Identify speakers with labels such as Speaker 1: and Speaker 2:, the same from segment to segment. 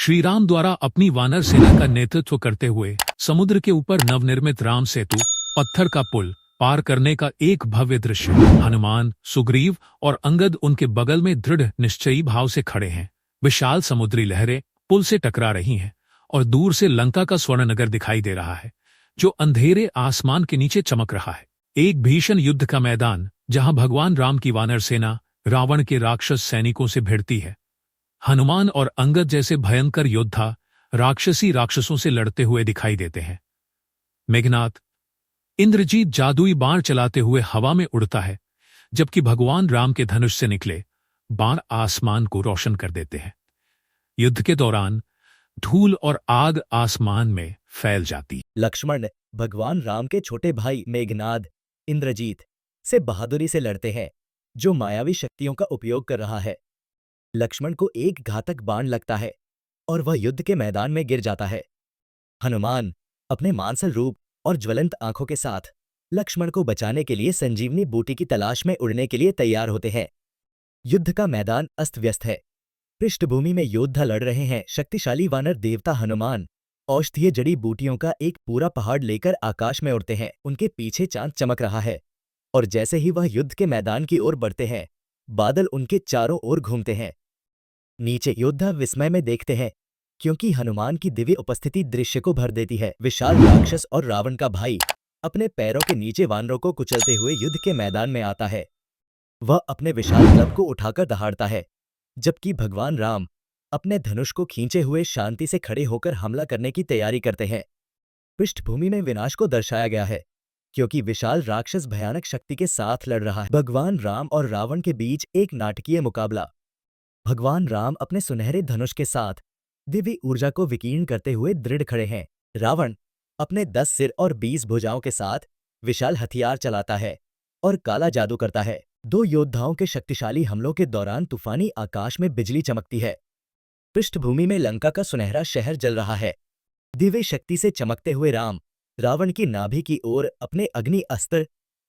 Speaker 1: श्री राम द्वारा अपनी वानर सेना का नेतृत्व करते हुए समुद्र के ऊपर नवनिर्मित राम सेतु, पत्थर का पुल पार करने का एक भव्य दृश्य। हनुमान, सुग्रीव और अंगद उनके बगल में दृढ़ निश्चयी भाव से खड़े हैं। विशाल समुद्री लहरें पुल से टकरा रही हैं और दूर से लंका का स्वर्णनगर दिखाई दे रहा है, जो अंधेरे आसमान के नीचे चमक रहा है। एक भीषण युद्ध का मैदान, जहां भगवान राम की वानर सेना रावण के राक्षस सैनिकों से भिड़ती है। हनुमान और अंगद जैसे भयंकर योद्धा राक्षसी राक्षसों से लड़ते हुए दिखाई देते हैं। मेघनाद, इंद्रजीत जादुई बाण चलाते हुए हवा में उड़ता है, जबकि भगवान राम के धनुष से निकले बाण आसमान को रोशन कर देते हैं। युद्ध के दौरान धूल और आग आसमान में फैल जाती।
Speaker 2: लक्ष्मण भगवान राम के छोटे भाई मेघनाद, इंद्रजीत से बहादुरी से लड़ते हैं, जो मायावी शक्तियों का उपयोग कर रहा है। लक्ष्मण को एक घातक बाण लगता है और वह युद्ध के मैदान में गिर जाता है। हनुमान अपने मांसल रूप और ज्वलंत आंखों के साथ लक्ष्मण को बचाने के लिए संजीवनी बूटी की तलाश में उड़ने के लिए तैयार होते हैं। युद्ध का मैदान अस्त व्यस्त है। पृष्ठभूमि में योद्धा लड़ रहे हैं। शक्तिशाली वानर देवता हनुमान औषधीय जड़ी बूटियों का एक पूरा पहाड़ लेकर आकाश में उड़ते हैं। उनके पीछे चांद चमक रहा है और जैसे ही वह युद्ध के मैदान की ओर बढ़ते हैं, बादल उनके चारों ओर घूमते हैं। नीचे योद्धा विस्मय में देखते हैं, क्योंकि हनुमान की दिव्य उपस्थिति दृश्य को भर देती है। विशाल राक्षस और रावण का भाई अपने पैरों के नीचे वानरों को कुचलते हुए युद्ध के मैदान में आता है। वह अपने विशाल क्लब को उठाकर दहाड़ता है, जबकि भगवान राम अपने धनुष को खींचे हुए शांति से खड़े होकर हमला करने की तैयारी करते हैं। पृष्ठभूमि में विनाश को दर्शाया गया है, क्योंकि विशाल राक्षस भयानक शक्ति के साथ लड़ रहा है। भगवान राम और रावण के बीच एक नाटकीय मुकाबला। भगवान राम अपने सुनहरे धनुष के साथ दिव्य ऊर्जा को विकीर्ण करते हुए दृढ़ खड़े हैं। रावण अपने 10 सिर और 20 भुजाओं के साथ विशाल हथियार चलाता है और काला जादू करता है। दो योद्धाओं के शक्तिशाली हमलों के दौरान तूफानी आकाश में बिजली चमकती है। पृष्ठभूमि में लंका का सुनहरा शहर जल रहा है। दिव्य शक्ति से चमकते हुए राम रावण की नाभि की ओर अपने अग्नि अस्त्र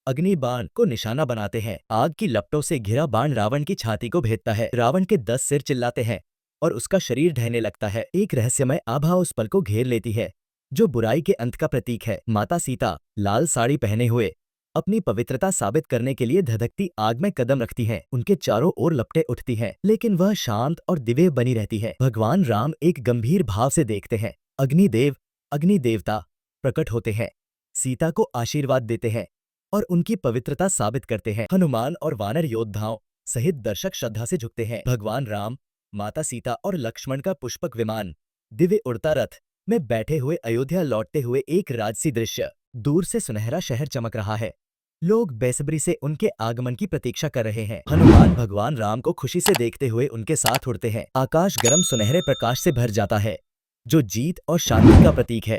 Speaker 2: अग्नि बाण को निशाना बनाते हैं। आग की लपटों से घिरा बाण रावण की छाती को भेदता है। रावण के 10 सिर चिल्लाते हैं और उसका शरीर ढहने लगता है। एक रहस्यमय आभा उस पल को घेर लेती है, जो बुराई के अंत का प्रतीक है। माता सीता लाल साड़ी पहने हुए अपनी पवित्रता साबित करने के लिए धधकती आग में कदम रखती हैं। उनके चारों ओर लपटें उठती हैं, लेकिन वह शांत और दिव्य बनी रहती है। भगवान राम एक गंभीर भाव से देखते हैं। अग्निदेव अग्नि देवता प्रकट होते हैं, सीता को आशीर्वाद देते हैं और उनकी पवित्रता साबित करते हैं। हनुमान और वानर योद्धाओं सहित दर्शक श्रद्धा से झुकते हैं। भगवान राम, माता सीता और लक्ष्मण का पुष्पक विमान दिव्य उड़ता रथ में बैठे हुए अयोध्या लौटते हुए एक राजसी दृश्य। दूर से सुनहरा शहर चमक रहा है। लोग बेसब्री से उनके आगमन की प्रतीक्षा कर रहे हैं। हनुमान भगवान राम को खुशी से देखते हुए उनके साथ उड़ते हैं। आकाश गर्म सुनहरे प्रकाश से भर जाता है, जो जीत और शांति का प्रतीक है।